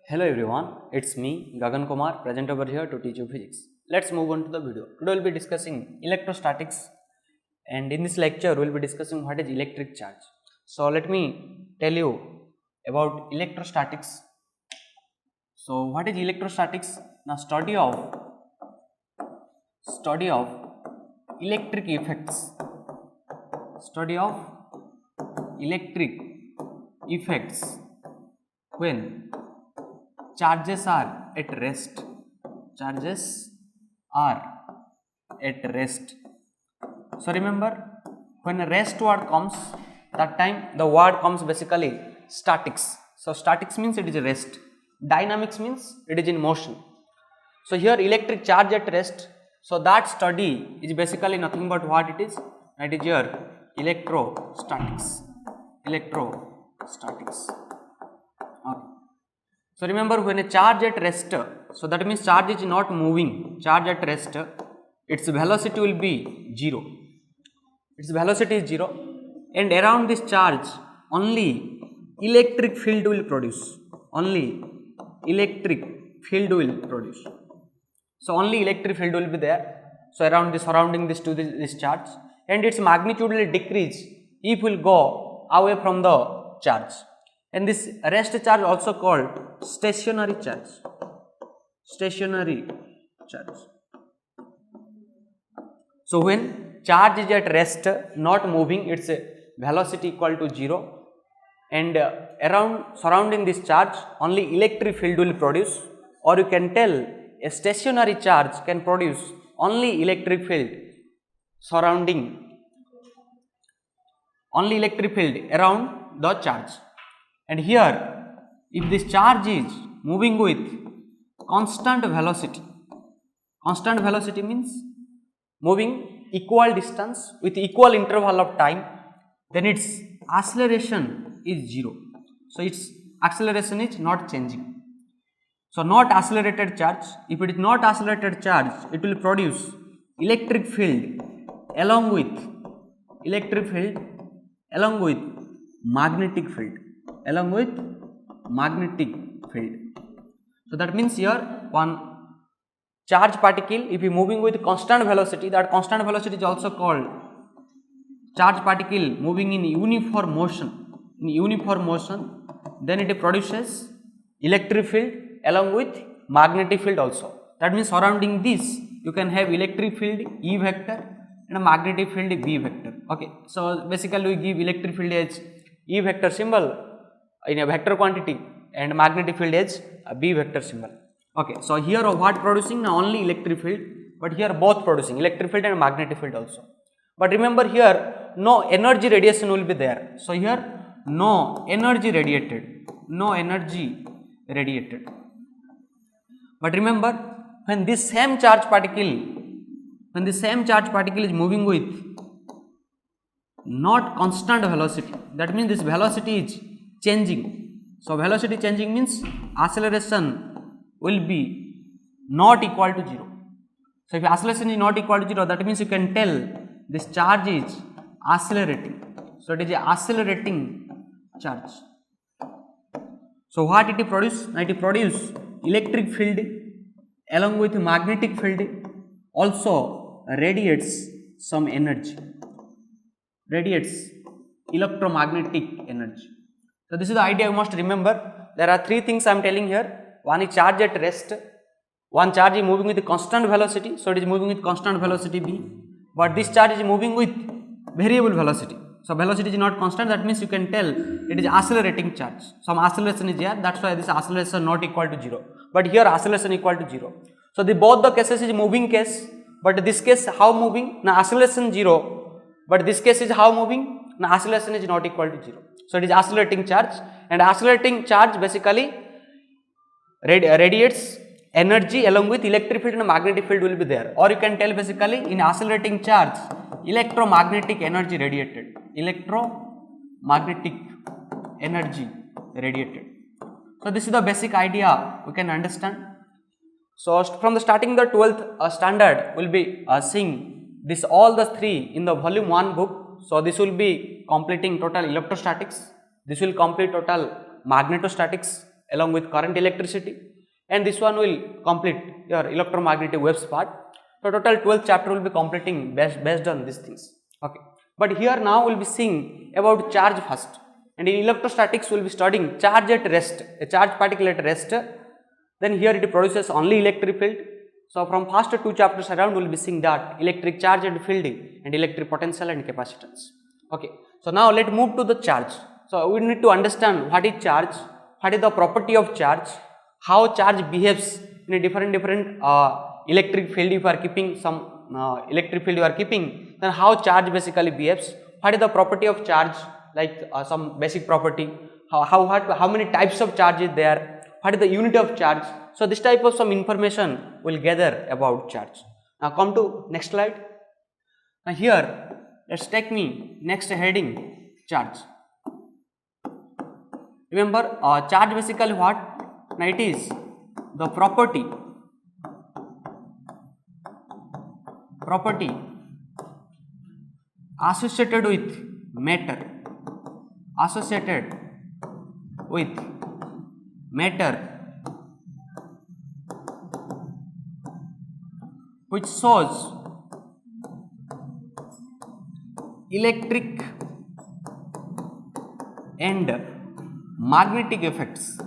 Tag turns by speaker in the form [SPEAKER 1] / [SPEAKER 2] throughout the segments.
[SPEAKER 1] Hello everyone, it's me Gagan Kumar present over here to teach you physics. Let's move on to the video. Today we'll be discussing electrostatics, and in this lecture we'll be discussing what is electric charge. So let me tell you about electrostatics. So what is electrostatics? Now study of electric effects. Study of electric effects when charges are at rest. Charges are at rest. So remember, when a rest word comes, that time the word comes basically statics. So statics means it is a rest. Dynamics means it is in motion. So here electric charge at rest. So that study is basically nothing but what it is. That is here electrostatics. Electrostatics. Okay. So remember, when a charge at rest, so that means charge is not moving. Charge at rest, its velocity will be 0. Its velocity is 0, and around this charge only electric field will produce. Only electric field will produce. So only electric field will be there. So around the surrounding this charge, and its magnitude will decrease if will go away from the charge. And this rest charge also called stationary charge. Stationary charge. So when charge is at rest, not moving, its velocity equal to 0, and around surrounding this charge only electric field will produce, or you can tell a stationary charge can produce only electric field surrounding, only electric field around the charge. And here, if this charge is moving with constant velocity means moving equal distance with equal interval of time, then its acceleration is 0. So its acceleration is not changing. So not accelerated charge. If it is not accelerated charge, it will produce electric field along with magnetic field. So that means here one charge particle, if you moving with constant velocity, that constant velocity is also called charge particle moving in uniform motion. Then it produces electric field along with magnetic field also. That means surrounding this you can have electric field E vector and a magnetic field B vector. Okay, so basically we give electric field as E vector symbol in a vector quantity and magnetic field as a B vector symbol. Okay, so here what producing? Now only electric field, but here both producing electric field and magnetic field also. But remember, here no energy radiation will be there. So here no energy radiated. But remember, when this same charge particle is moving with not constant velocity, that means this velocity is changing. So velocity changing means acceleration will be not equal to 0. So if acceleration is not equal to 0, that means you can tell this charge is accelerating. So it is a accelerating charge. So what it produce? It produce electric field along with magnetic field, also radiates some energy. Radiates electromagnetic energy. So this is the idea you must remember. There are three things I am telling here. One is charge at rest. One charge is moving with constant velocity, so it is moving with constant velocity B. But this charge is moving with variable velocity. So velocity is not constant, that means you can tell it is accelerating charge. Some acceleration is here, that's why this acceleration not equal to 0. But here acceleration equal to 0. So both the cases is moving case, but this case how moving? Now acceleration 0, but this case is how moving? Now acceleration is not equal to 0. So it is accelerating charge, and accelerating charge basically radiates energy along with electric field and magnetic field will be there. Or you can tell basically in accelerating charge electromagnetic energy radiated. So this is the basic idea we can understand. So from the starting the 12th standard will be seeing this all the three in the volume 1 book. So this will be completing total electrostatics. This will complete total magnetostatics along with current electricity, and this one will complete your electromagnetic waves part. So total 12th chapter will be completing based on these things. Okay, but here now we'll be seeing about charge first, and in electrostatics we'll be studying charge at rest, a charge particle at rest. Then here it produces only electric field. So from first 2 chapters around we'll be seeing that electric charge and fielding and electric potential and capacitance. Okay, so now let's move to the charge. So we need to understand what is charge, what is the property of charge, how charge behaves in a different electric field. If you are keeping some electric field you are keeping, then how charge basically behaves, what is the property of charge, like some basic property, how many types of charge is there, what is the unit of charge. So this type of some information will gather about charge. Now come to next slide. Now here let's take me next heading, charge. Remember charge basically what? Now it is the property associated with matter, which shows electric and magnetic effects.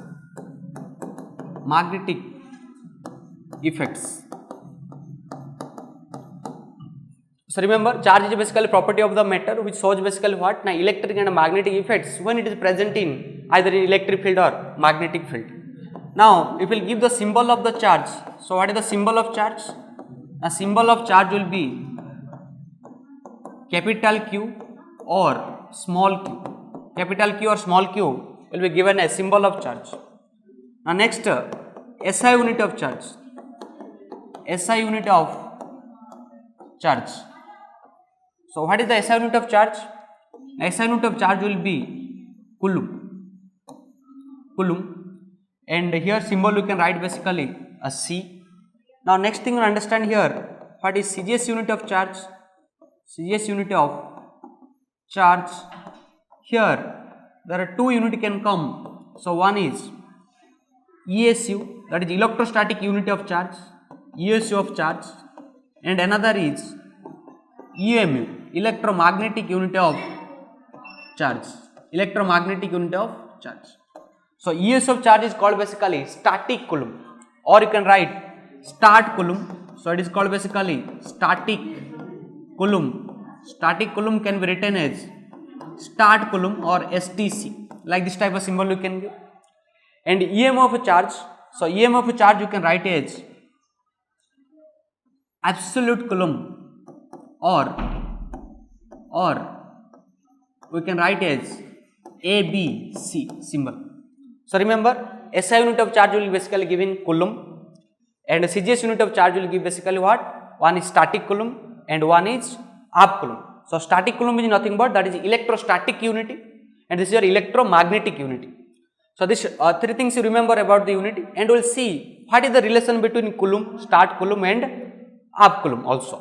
[SPEAKER 1] So remember, charge is basically property of the matter which shows basically what? Now electric and magnetic effects when it is present in either in electric field or magnetic field. Now if we will give the symbol of the charge, so what is the symbol of charge? A symbol of charge will be capital Q or small q. Capital Q or small q will be given as symbol of charge. Now next, SI unit of charge. SI unit of charge. So what is the SI unit of charge? SI unit of charge will be coulomb. And here symbol you can write basically a C. Now next thing you understand here, what is CGS unit of charge? CGS unit of charge. Here there are 2 units can come. So one is ESU, that is electrostatic unit of charge, ESU of charge, and another is EMU, electromagnetic unit of charge. So ESU of charge is called basically static coulomb, or you can write start coulomb. So it is called basically static coulomb. Static coulomb can be written as start coulomb or STC, like this type of symbol you can give. And EM of a charge, so EM of a charge you can write as absolute coulomb, or we can write as ABC symbol. So remember, SI unit of charge will be basically given coulomb, and CGS unit of charge will give basically what? One is static coulomb and one is half coulomb. So static coulomb is nothing but that is electrostatic unity, and this is your electromagnetic unity. So this 3 things you remember about the unity, and we will see what is the relation between coulomb, start coulomb and half coulomb also.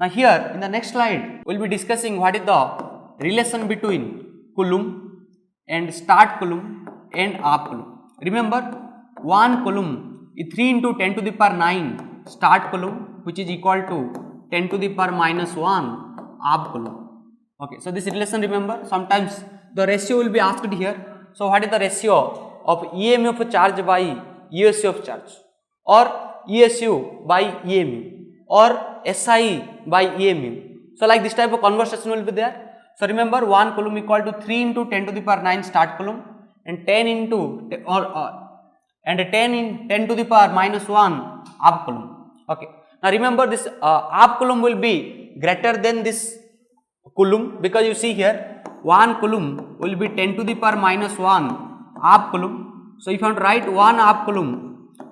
[SPEAKER 1] Now here in the next slide we will be discussing what is the relation between coulomb and start coulomb and half coulomb. Remember, 1 coulomb is 3 into 10 to the power 9 start coulomb, which is equal to 10 to the power minus 1 half coulomb. Okay, so this relation remember, sometimes the ratio will be asked here. So what is the ratio of EM of charge by ESU of charge, or ESU by EMU, or SI by EMU? So like this type of conversation will be there. So remember, 1 coulomb equal to 3 into 10 to the power 9 start coulomb, and 10 into 10 in 10 to the power minus 1 half coulomb. Okay. Now remember, this half coulomb will be greater than this coulomb, because you see here 1 coulomb will be 10 to the power minus 1 half coulomb. So if you want to write 1 half coulomb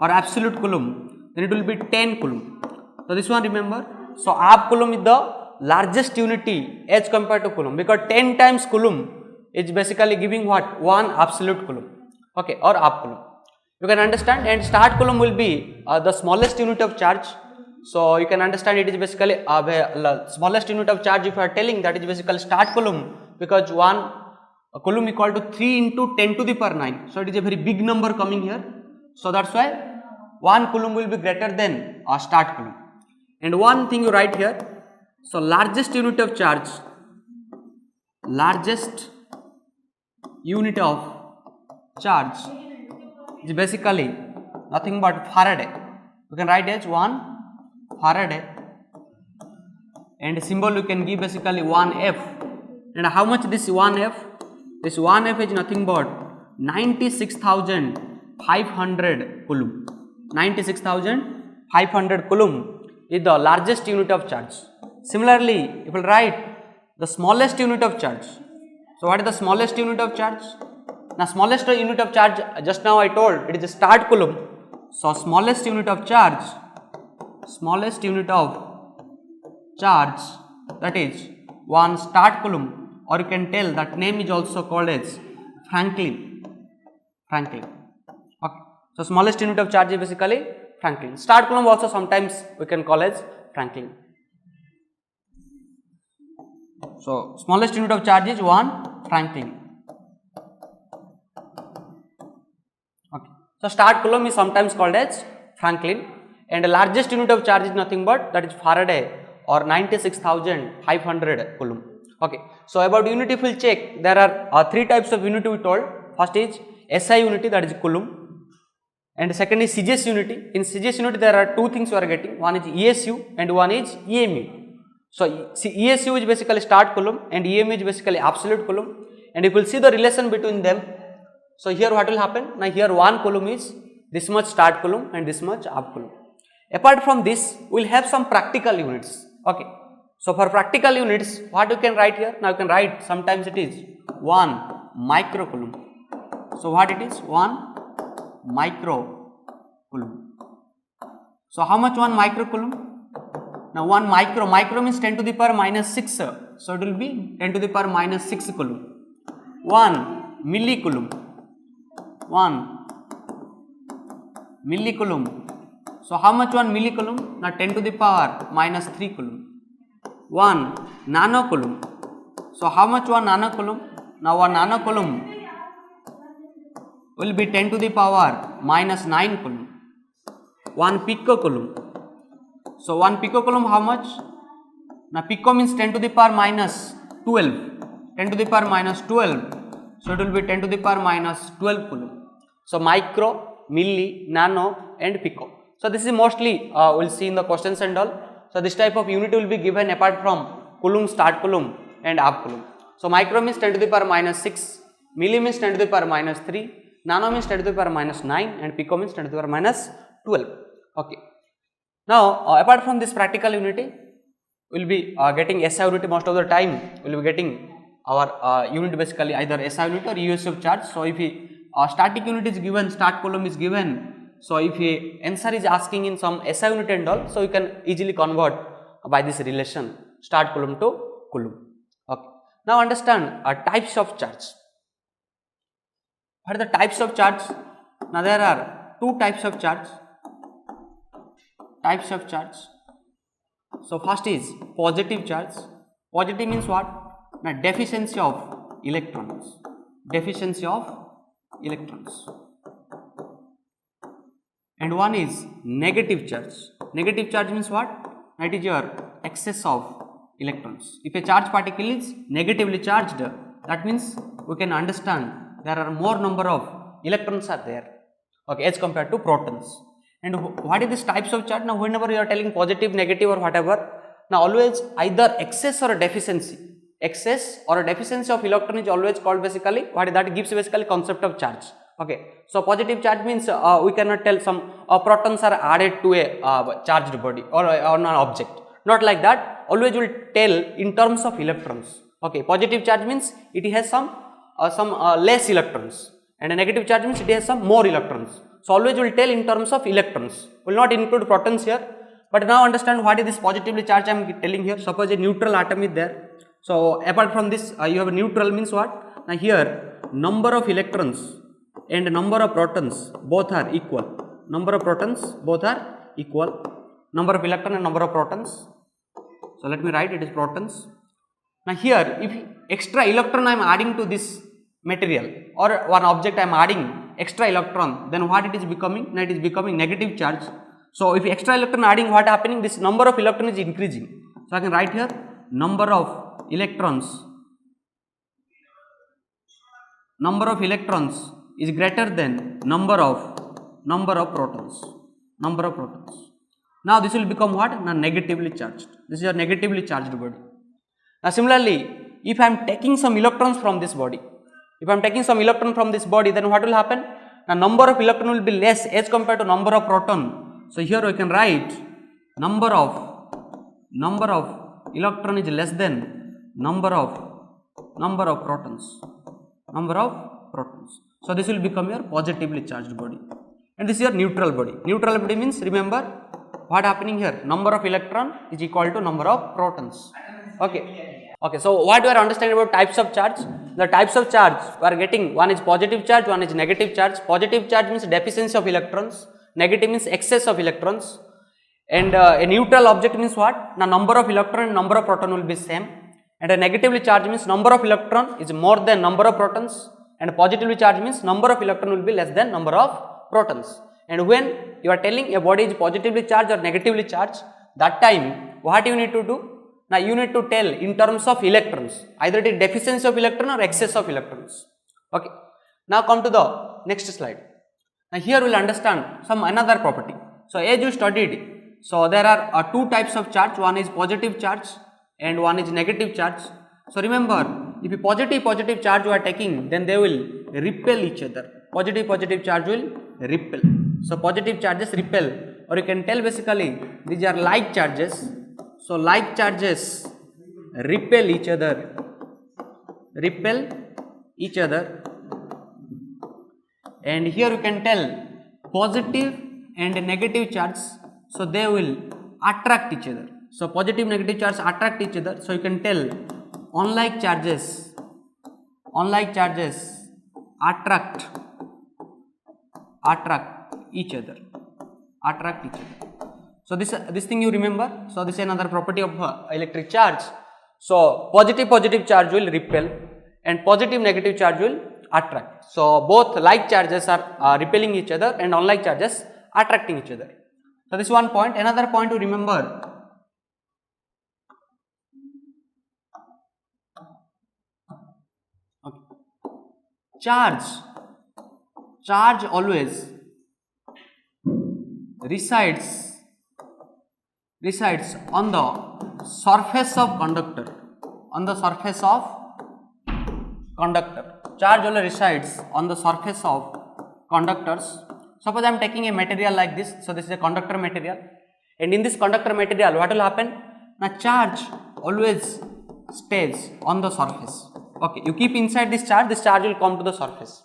[SPEAKER 1] or absolute coulomb, then it will be 10 coulomb. So this one remember. So half coulomb is the largest unity as compared to coulomb, because 10 times coulomb is basically giving what? 1 absolute coulomb, okay, or half coulomb. You can understand. And start coulomb will be the smallest unit of charge. So you can understand it is basically smallest unit of charge if you are telling, that is basically start coulomb, because 1 a coulomb equal to 3 into 10 to the power 9. So it is a very big number coming here. So that's why 1 coulomb will be greater than a start coulomb. And one thing you write here, so largest unit of charge is basically nothing but Faraday. You can write as 1 Faraday, and symbol you can give basically 1F. And how much this 1F? This 1F is nothing but 96,500 coulomb. 96,500 coulomb is the largest unit of charge. Similarly, if we write the smallest unit of charge. So what is the smallest unit of charge? Now smallest unit of charge, just now I told it is a start coulomb. So smallest unit of charge that is 1 start coulomb, or you can tell that name is also called as Franklin. Okay. So smallest unit of charge is basically Franklin. Start coulomb also sometimes we can call as Franklin. So smallest unit of charge is 1 Franklin. Okay. So start coulomb is sometimes called as Franklin, and the largest unit of charge is nothing but that is Faraday, or 96,500 coulomb. Okay. So about unit, if we will check, there are 3 types of unit we told. First is SI unity, that is coulomb, and second is CGS unity. In CGS unity there are 2 things we are getting, one is ESU and one is EMU. So ESU is basically start coulomb and EMU is basically absolute coulomb, and if we will see the relation between them, so here what will happen? Now here 1 coulomb is this much start coulomb and this much half coulomb. Apart from this, we will have some practical units. Okay. So for practical units, what you can write here? Now you can write, sometimes it is 1 micro coulomb. So what it is? 1 micro coulomb. So how much 1 micro coulomb? Now 1 micro means 10 to the power minus 6. So it will be 10 to the power minus 6 coulomb. 1 millicoulomb. 1 millicoulomb. So how much 1 millicoulomb? Now 10 to the power minus 3 coulomb. 1 nanocoulomb. So how much 1 nanocoulomb? Now 1 nanocoulomb will be 10 to the power minus 9 coulomb. 1 picocoulomb. So 1 picocoulomb how much? Now pico means 10 to the power minus 12. 10 to the power minus 12. So it will be 10 to the power minus 12 coulomb. So micro, milli, nano and pico. So this is mostly we will see in the questions and all. So this type of unit will be given apart from coulomb, start coulomb and half coulomb. So micro means 10 to the power minus 6, milli means 10 to the power minus 3, nano means 10 to the power minus 9 and pico means 10 to the power minus 12. Okay. Now apart from this practical unity, we will be getting SI unity most of the time. We will be getting our unit basically either SI unit or USU of charge. So if static unit is given, start coulomb is given. So if a answer is asking in some SI unit and all, so you can easily convert by this relation start coulomb to coulomb. Okay. Now understand types of charge. What are the types of charge? Now there are 2 types of charge. So first is positive charge. Positive means what? Now deficiency of electrons. And one is negative charge. Negative charge means what? That is your excess of electrons. If a charge particle is negatively charged, that means we can understand there are more number of electrons are there, okay, as compared to protons. And what is these types of charge? Now whenever you are telling positive, negative or whatever, now always either excess or a deficiency. Excess or a deficiency of electron is always called basically, what is that gives basically concept of charge. Okay. So positive charge means we cannot tell some protons are added to a charged body or an object. Not like that. Always will tell in terms of electrons. Okay. Positive charge means it has some less electrons, and a negative charge means it has some more electrons. So always will tell in terms of electrons. Will not include protons here. But now understand what is this positively charged I am telling here. Suppose a neutral atom is there. So apart from this, you have a neutral means what? Now here number of electrons and number of protons both are equal. Number of protons both are equal. Number of electron and number of protons. So let me write it is protons. Now here if extra electron I am adding to this material or one object I am adding extra electron, then what it is becoming? Now it is becoming negative charge. So if extra electron adding, what happening? This number of electron is increasing. So I can write here number of electrons is greater than number of protons. Now this will become what? Now negatively charged. This is your negatively charged body. Now similarly, if I am taking some electrons from this body, then what will happen? Now number of electron will be less as compared to number of proton. So here we can write number of electron is less than number of protons. So this will become your positively charged body, and this is your neutral body. Neutral body means, remember what happening here, number of electron is equal to number of protons. Okay, so what we are understanding about types of charge? The types of charge we are getting, one is positive charge, one is negative charge. Positive charge means deficiency of electrons, negative means excess of electrons, and a neutral object means what? Now number of electron and number of proton will be same, and a negatively charged means number of electron is more than number of protons, and positively charged means number of electron will be less than number of protons. And when you are telling a body is positively charged or negatively charged, that time what you need to do? Now you need to tell in terms of electrons, either it is deficiency of electron or excess of electrons. Okay. Now come to the next slide. Now here we will understand some another property. So as you studied, so there are two types of charge, one is positive charge and one is negative charge. So remember, if a positive charge you are taking, then they will repel each other. Positive charge will repel. So positive charges repel, or you can tell basically these are like charges. So like charges repel each other, and here you can tell positive and negative charge, so they will attract each other. So positive negative charge attract each other, so you can tell unlike charges attract each other. So this thing you remember. So this is another property of electric charge. So positive charge will repel and positive negative charge will attract. So both like charges are repelling each other and unlike charges attracting each other. So this is one point. Another point to remember, charge always resides on the surface of conductor. Charge always resides on the surface of conductors. Suppose I am taking a material like this. So this is a conductor material, and in this conductor material what will happen? Now charge always stays on the surface. Okay, you keep inside this charge will come to the surface,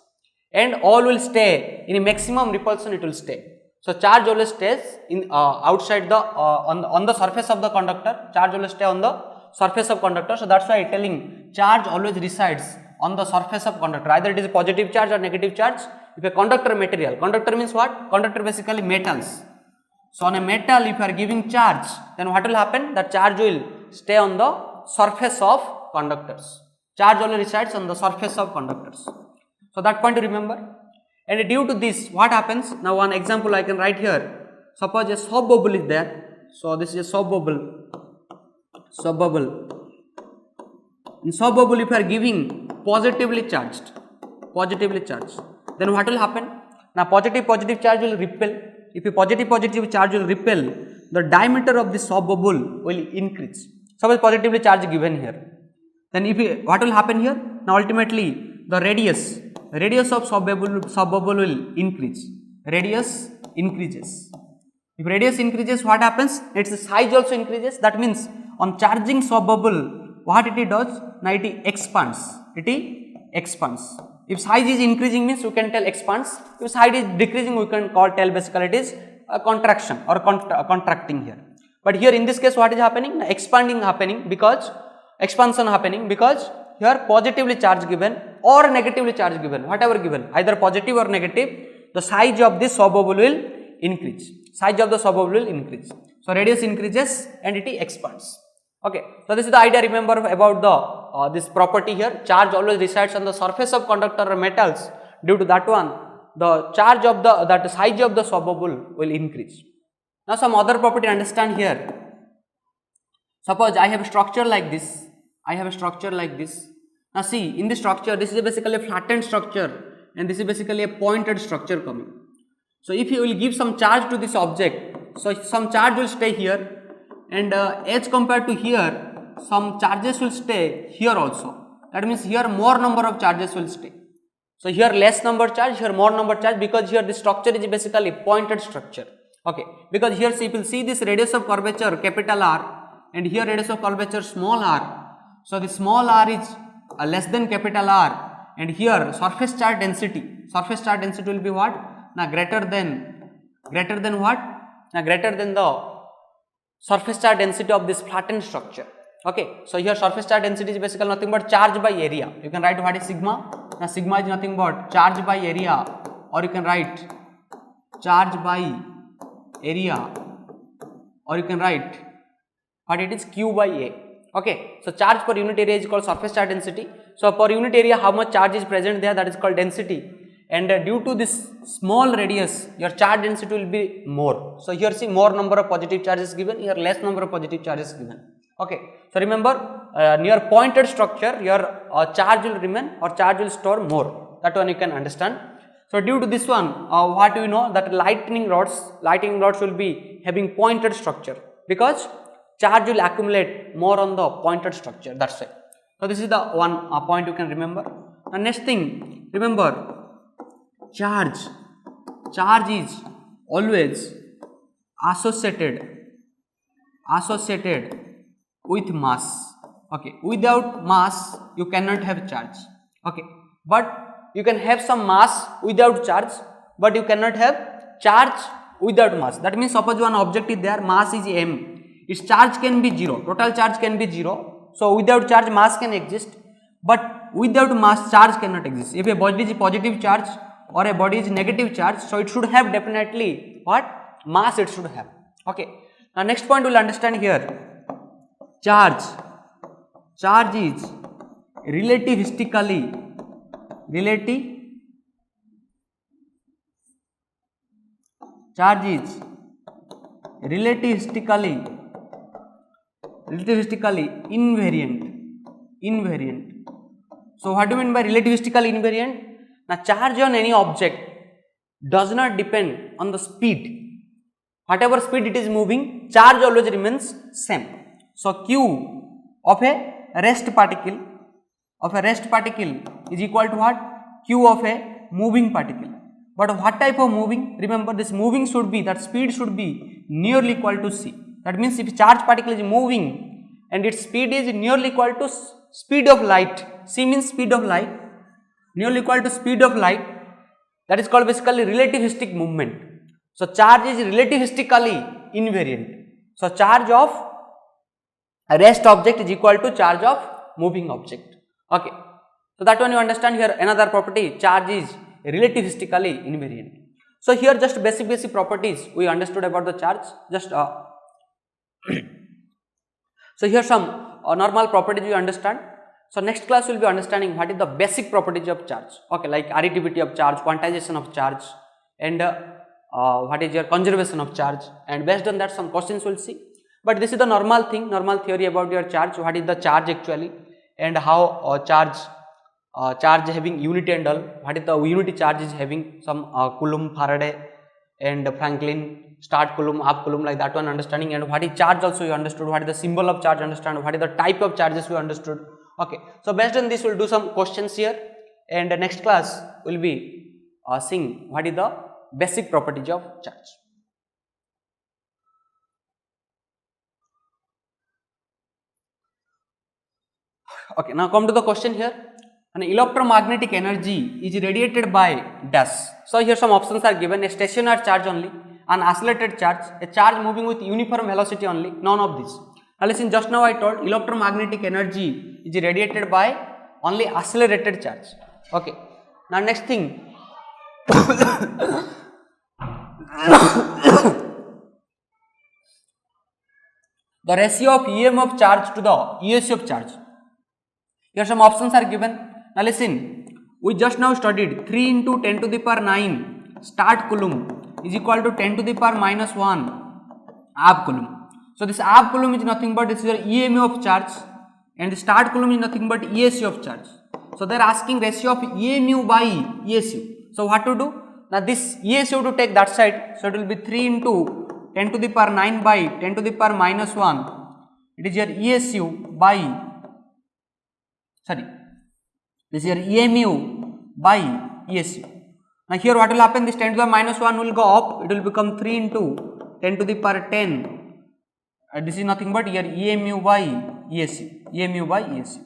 [SPEAKER 1] and all will stay in a maximum repulsion, it will stay. So charge always stays in outside the on the surface of the conductor. Charge always stay on the surface of conductor. So that's why I telling charge always resides on the surface of conductor. Either it is a positive charge or negative charge. If a conductor material, conductor means what? Conductor basically metals. So on a metal, if you are giving charge, then what will happen? That charge will stay on the surface of conductors. Charge always resides on the surface of conductors. So that point to remember. And due to this, what happens? Now one example I can write here. Suppose a soap bubble is there. So this is a soap bubble. In soap bubble, if you are giving positively charged, then what will happen? Now positive charge will repel. If a positive charge will repel, the diameter of the soap bubble will increase. Suppose positively charge given here. Then what will happen here? Now ultimately the radius of soap bubble will increase. Radius increases. If radius increases, what happens? Its size also increases. That means on charging soap bubble, what it does? Now it expands. If size is increasing means you can tell expands. If size is decreasing, we can tell basically it is a contraction or contracting here. But here in this case, what is happening? Expansion happening because here positively charge given or negatively charge given, whatever given, either positive or negative, the size of this soap bubble will increase. So radius increases and it expands. Okay, so this is the idea, remember, about the this property here, charge always resides on the surface of conductor or metals. Due to that one, the charge of the size of the swab bubble will increase. Now some other property understand here. Suppose I have a structure like this. Now see, in this structure, this is basically a flattened structure and this is basically a pointed structure coming. So if you will give some charge to this object, so some charge will stay here, and as compared to here, some charges will stay here also. That means here more number of charges will stay. So here less number charge, here more number charge, because here the structure is basically pointed structure. Okay, because here see, if you see this radius of curvature capital R and here radius of curvature small r. So the small r is less than capital R, and here surface charge density will be what? Now greater than what? Now greater than the surface charge density of this flattened structure. Okay, so here surface charge density is basically nothing but charge by area. You can write what is sigma. Now sigma is nothing but charge by area, or you can write charge by area, or you can write what it is, Q by A. Okay, so charge per unit area is called surface charge density. So per unit area how much charge is present there, that is called density, and due to this small radius your charge density will be more. So here see, more number of positive charges given, here less number of positive charges given. Okay, so remember near pointed structure your charge will remain or charge will store more, that one you can understand. So due to this one, what do you know, that lightning rods will be having pointed structure because charge will accumulate more on the pointed structure, that's why. So this is the one point you can remember. And next thing, remember charge is always associated with mass. Okay, without mass you cannot have charge. Okay, but you can have some mass without charge, but you cannot have charge without mass. That means suppose one object is there, mass is m, its charge can be 0, total charge can be 0. So without charge mass can exist, but without mass charge cannot exist. If a body is positive charge or a body is negative charge, so it should have definitely what? Mass it should have. Okay, now next point we will understand here. Charge is relativistically invariant. So what do you mean by relativistically invariant? Now charge on any object does not depend on the speed. Whatever speed it is moving, charge always remains same. So Q of a rest particle is equal to what? Q of a moving particle. But what type of moving? Remember, this moving should be, that speed should be nearly equal to c. That means if charge particle is moving and its speed is nearly equal to speed of light, c means speed of light, nearly equal to speed of light, that is called basically relativistic movement. So charge is relativistically invariant. So charge of a rest object is equal to charge of moving object. Okay, so that one you understand here. Another property, charge is relativistically invariant. So here just basic properties we understood about the charge. Just so here some normal properties you understand. So next class we will be understanding what is the basic properties of charge. Okay, like additivity of charge, quantization of charge, and what is your conservation of charge, and based on that some questions we will see. But this is the normal thing, normal theory about your charge. What is the charge actually, and how charge having unity and all. What is the unity charge is having some Coulomb, Faraday, and Franklin, start Coulomb, half Coulomb, like that one understanding. And what is charge also you understood. What is the symbol of charge understand. What is the type of charges we understood. Okay, so based on this we will do some questions here, and the next class will be seeing what is the basic properties of charge. Okay, now come to the question here. An electromagnetic energy is radiated by dash. So here some options are given: a stationary charge only, an oscillated charge, a charge moving with uniform velocity only, none of these. Now listen, just now I told electromagnetic energy is radiated by only accelerated charge. Okay, now next thing the ratio of EM of charge to the ESC of charge. Here some options are given. Now listen, we just now studied 3 into 10 to the power 9 start coulomb is equal to 10 to the power minus 1 half coulomb. So this half coulomb is nothing but this is your EMU of charge, and the start coulomb is nothing but ESU of charge. So they are asking ratio of EMU by ESU. So what to do? Now this ESU to take that side, so it will be 3 into 10 to the power 9 by 10 to the power minus 1. It is your ESU by, sorry, this is your EMU by ESU. Now here what will happen, this 10 to the minus 1 will go up, it will become 3 into 10 to the power 10. This is nothing but your EMU by ESU, EMU by ESU.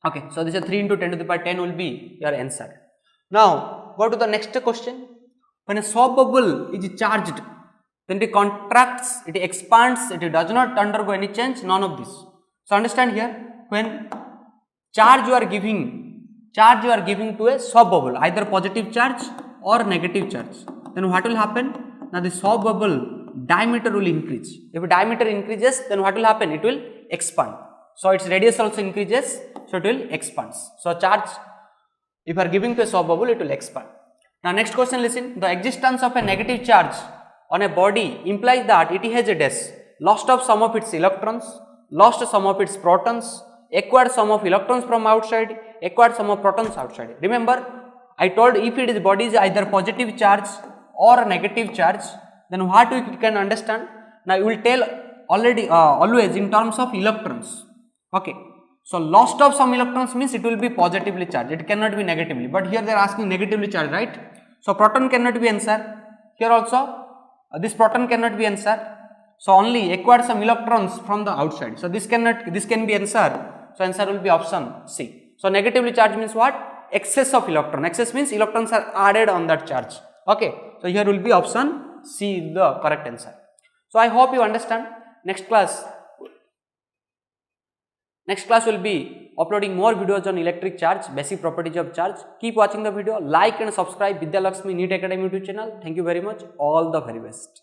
[SPEAKER 1] Okay, so this is 3 into 10 to the power 10 will be your answer. Now go to the next question. When a soap bubble is charged, then it contracts, it expands, it does not undergo any change, none of this. So understand here, when charge you are giving to a soap bubble, either positive charge or negative charge, then what will happen? Now the soap bubble diameter will increase. If diameter increases, then what will happen? It will expand. So its radius also increases, so it will expand. So charge, if you are giving to a soap bubble, it will expand. Now next question, listen. The existence of a negative charge on a body implies that it has a dash, lost of some of its electrons, lost some of its protons, acquired some of electrons from outside, acquired some of protons outside. Remember, I told if it is body is either positive charge or negative charge, then what we can understand? Now you will tell already always in terms of electrons. Okay. So lost of some electrons means it will be positively charged, it cannot be negatively, but here they are asking negatively charged, right? So proton cannot be answer. Here also this proton cannot be answer. So only acquired some electrons from the outside. So this can be answer. So answer will be option C. So negatively charged means what? Excess of electron. Excess means electrons are added on that charge. Okay. So here will be option C the correct answer. So I hope you understand. Next class will be uploading more videos on electric charge, basic properties of charge. Keep watching the video, like and subscribe Vidya Lakshmi NEET Academy YouTube channel. Thank you very much. All the very best.